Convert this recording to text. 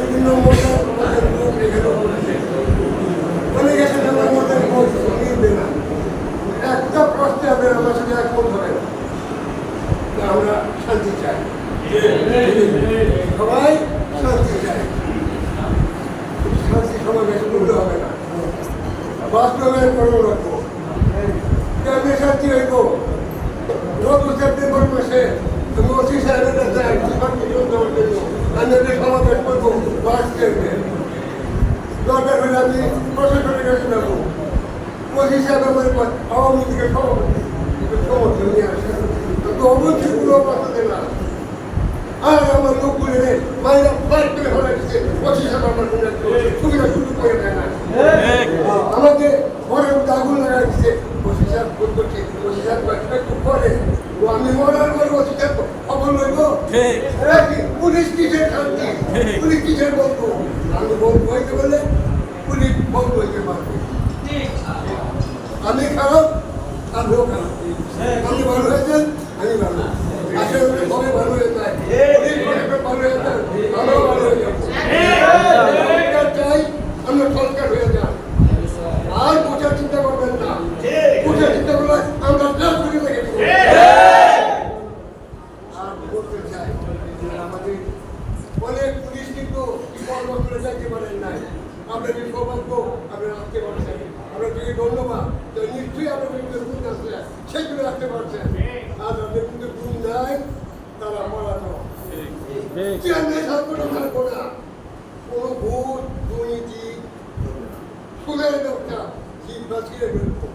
বিভিন্ন বলে গেছেন আমার মধ্যে মিলবে না, একটা প্রশ্নে আপনার আমার সাথে একমত হবে না। আমরা শান্তি চাই, সবাই শান্তি চাই, শান্তি সমাবেশ করলে হবে না, বাস্তবায়ন করে রাখবো। কেমনি শান্তি হইব? গত সেপ্টেম্বর মাসে আমি ওসি সাহেবের কাছে সমাবেশ করবো, বাস করবে দরকার হলে আমি প্রশাসনের কাছে যাবো। ওসি সাহেব আমার আওয়ামী লীগের সভাপতি সমর্থন নিয়ে আসে, তো অবশ্যই কোনো কথা না। আর আমার লোকগুলো মাইরা ফাইট করে ফেলা দিচ্ছে, ওসি সাহেব আমার সুবিধা সুযোগ করে দেয় না, আমাকে ঘরের মধ্যে আগুন লাগা দিচ্ছে। ওসি সাহেব ভুল করছে, ওসি সাহেব একটু পরে আমি মরার পর ওসি সাহেব খবর লইব। পুলিশ কিসের শান্তি, পুলিশ কিসের বলবো? আমি বলবো হইতে বলে পুলিশ বলবো হইতে পারবে। আমি খারাপ, আমিও খারাপ। আপনি ভালো হয়েছেন, আমি ভালো। আসলে সবাই ভালো হয়ে যায়, ভালো হয়ে যায়, আমরাও ভালো হয়ে যাবো। চাই আমরা সরকার হয়ে যাই, আর বোঝার চিন্তা করবেন না। বোঝার চিন্তা করলে আমরা দেশ করে দেখে দেবো। আর বলতে চাই আমাদের অনেক পুলিশ কিন্তু কর্মস্থলে যাইতে পারেন নাই। আপনাদের সৌভাগ্য, আপনারা আসতে পারছেন, আপনাদেরকে ধন্যবাদ। নিশ্চয়ই আপনাদের গুণ আছে, সেগুলো রাখতে পারছেন। আর আপনাদের কিন্তু গুণ নাই, তারা পড়ানো থাকবো না। কোনো ভোট দুর্নীতি সুদের ব্যবসা ছিঁড়ে ফেলবো।